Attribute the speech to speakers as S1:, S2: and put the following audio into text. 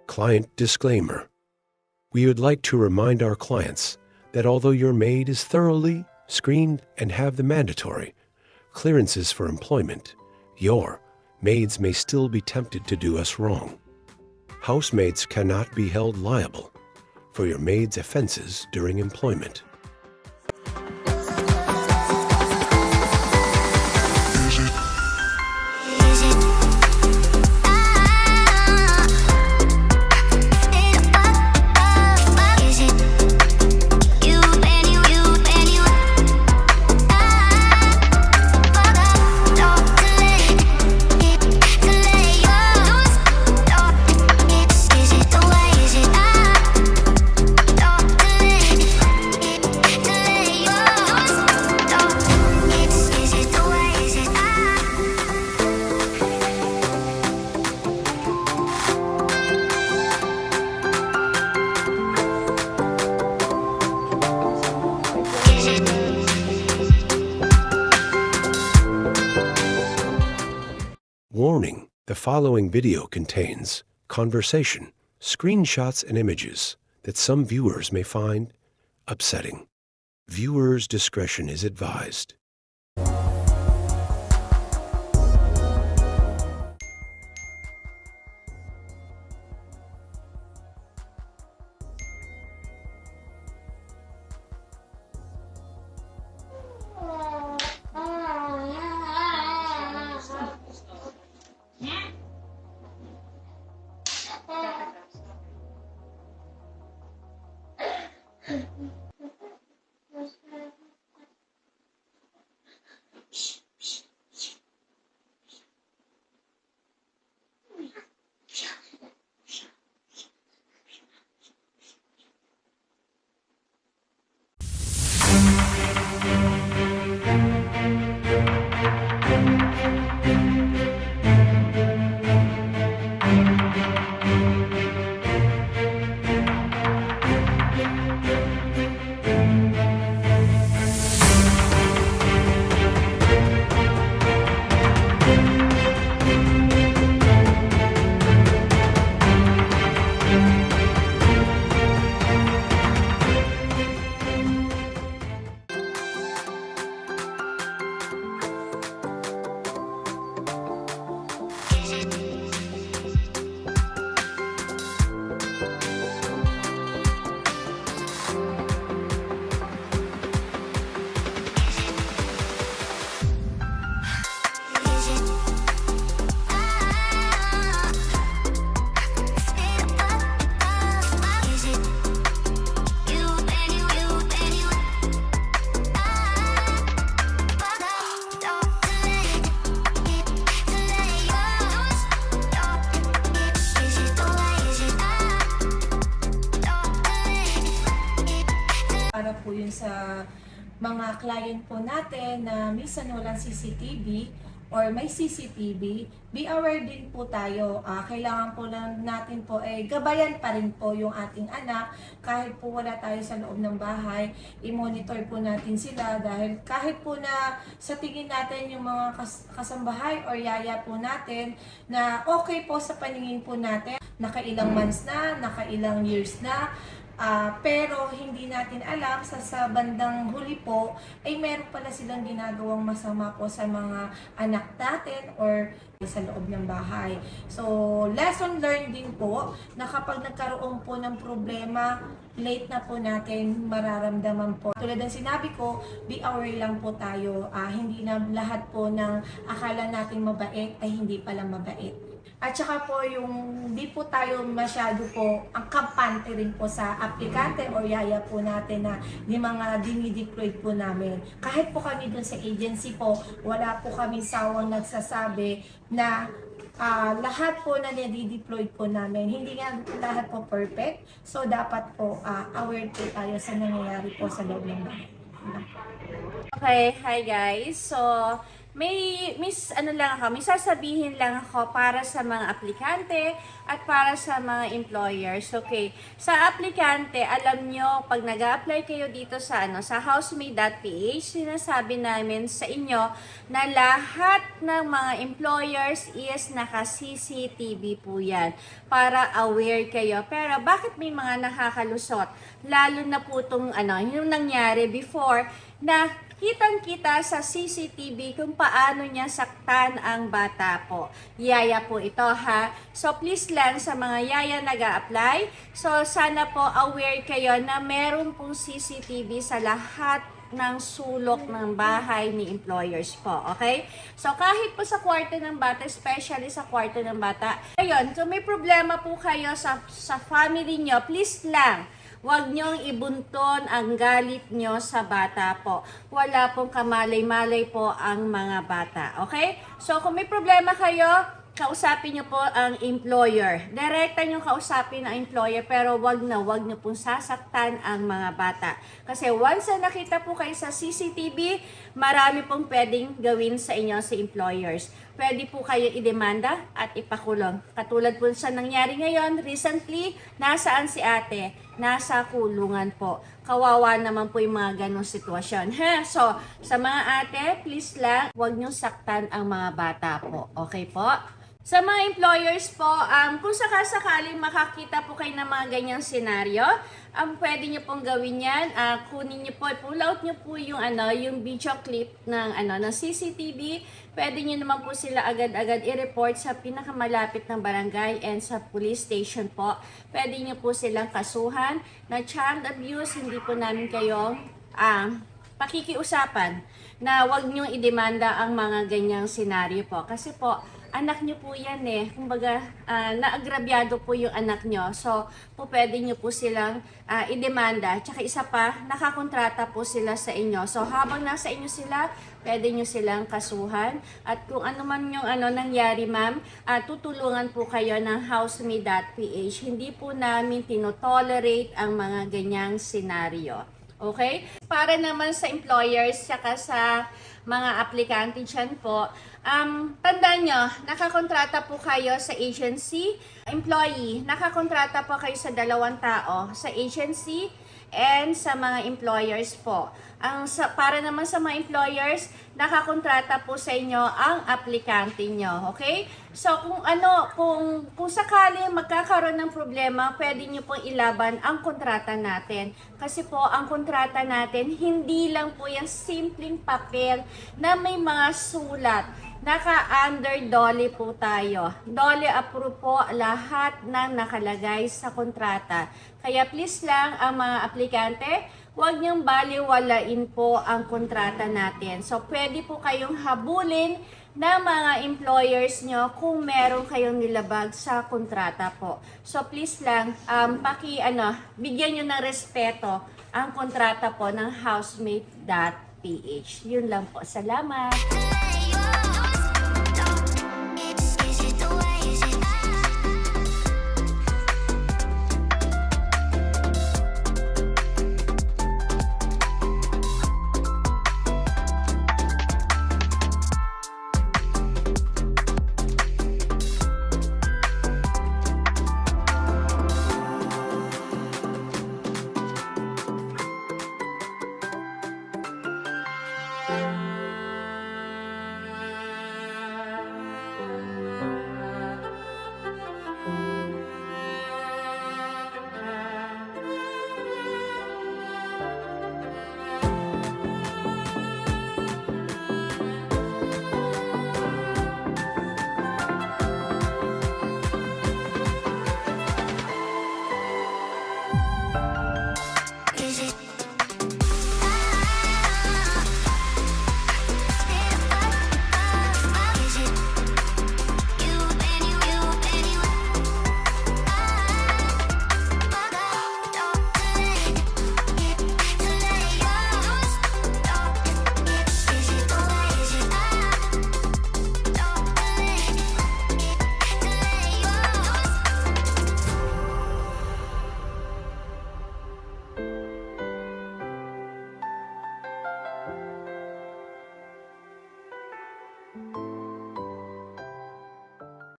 S1: Client disclaimer. We would like to remind our clients that although your maid is thoroughly screened and have the mandatory clearances for employment, your maids may still be tempted to do us wrong. Housemaids cannot be held liable for your maid's offenses during employment. Warning: the following video contains conversation, screenshots, and images that some viewers may find upsetting. Viewers' discretion is advised.
S2: Para po yun sa mga client po natin na minsan walang CCTV or may CCTV, be aware din po tayo. Kailangan po lang natin po gabayan pa rin po yung ating anak kahit po wala tayo sa loob ng bahay. I-monitor po natin sila dahil kahit po na sa tingin natin yung mga kasambahay or yaya po natin na okay po sa paningin po natin, nakailang months na, nakailang years na, pero hindi natin alam sa bandang huli po ay meron pala silang ginagawang masama po sa mga anak natin or sa loob ng bahay. So, lesson learned din po na kapag nagkaroon po ng problema, late na po natin mararamdaman po. Tulad ng sinabi ko, be aware lang po tayo. Hindi na lahat po ng akala natin mabait ay hindi pala mabait. At saka po yung di po tayo masyado po ang kampante rin po sa aplikante o yaya po natin na di mga dinideploy po namin. Kahit po kami dun sa agency po, wala po kami sawang nagsasabi na lahat po na nadi-deploy po namin. Hindi nga lahat po perfect. So dapat po aware po tayo sa nangyayari po sa loob ng bahay.
S3: Okay, hi guys. So, may sasabihin lang ako para sa mga aplikante at para sa mga employers. Okay. Sa aplikante, alam nyo, pag nag-apply kayo dito sa housemate.ph, sinasabi namin sa inyo na lahat ng mga employers is naka-CCTV po yan para aware kayo. Pero bakit may mga nakakalusot? Lalo na po itong yung nangyari before na kitang-kita sa CCTV kung paano niya saktan ang bata po. Yaya po ito ha. So please lang sa mga yaya nag-a-apply, so sana po aware kayo na meron pong CCTV sa lahat ng sulok ng bahay ni employers po, okay? So kahit po sa kwarto ng bata, especially sa kwarto ng bata. Ayun, so may problema po kayo sa family nyo, please lang, huwag niyong ibunton ang galit niyo sa bata po. Wala pong kamalay-malay po ang mga bata. Okay? So, kung may problema kayo, kausapin niyo po ang employer. Direkta niyo kausapin ang employer, pero wag niyo pong sasaktan ang mga bata. Kasi once na nakita po kayo sa CCTV, marami pong pwedeng gawin sa inyo si employers. Pwede po kayo idemanda at ipakulong. Katulad po sa nangyari ngayon, recently, nasaan si ate? Nasa kulungan po. Kawawa naman po yung mga ganong sitwasyon. So, sa mga ate, please lang, huwag niyong saktan ang mga bata po. Okay po? Sa mga employers po, kung sakasakaling makakita po kayo ng mga ganyang senaryo, pwede nyo pong gawin yan. Kunin nyo po, pull out nyo po yung, yung video clip ng CCTV. Pwede nyo naman po sila agad-agad i-report sa pinakamalapit ng barangay and sa police station po. Pwede nyo po silang kasuhan na child abuse. Hindi po namin kayong pakikiusapan na wag nyo idemanda ang mga ganyang senaryo po. Kasi po, anak nyo po yan eh. Kumbaga, naagrabyado po yung anak nyo. So, po pwede nyo po silang idemanda. Tsaka isa pa, nakakontrata po sila sa inyo. So, habang nasa inyo sila, pwede nyo silang kasuhan. At kung ano man yung nangyari, ma'am, tutulungan po kayo ng housemate.ph. Hindi po namin tinotolerate ang mga ganyang senaryo. Okay? Para naman sa employers, saka sa mga aplikante dyan po, tandaan nyo, nakakontrata po kayo sa agency, employee, nakakontrata po kayo sa 2 tao, sa agency and sa mga employers po. Para naman sa mga employers, nakakontrata po sa inyo ang aplikante nyo, okay? So kung sakali magkakaroon ng problema, pwede nyo pong ilaban ang kontrata natin. Kasi po ang kontrata natin, hindi lang po yung simpleng papel na may mga sulat. Naka-under DOLE po tayo. DOLE approve po lahat ng nakalagay sa kontrata. Kaya please lang ang mga aplikante, huwag niyong baliwalain po ang kontrata natin. So pwede po kayong habulin ng mga employers nyo kung meron kayong nilabag sa kontrata po. So please lang, bigyan nyo ng respeto ang kontrata po ng housemate.ph. Yun lang po. Salamat!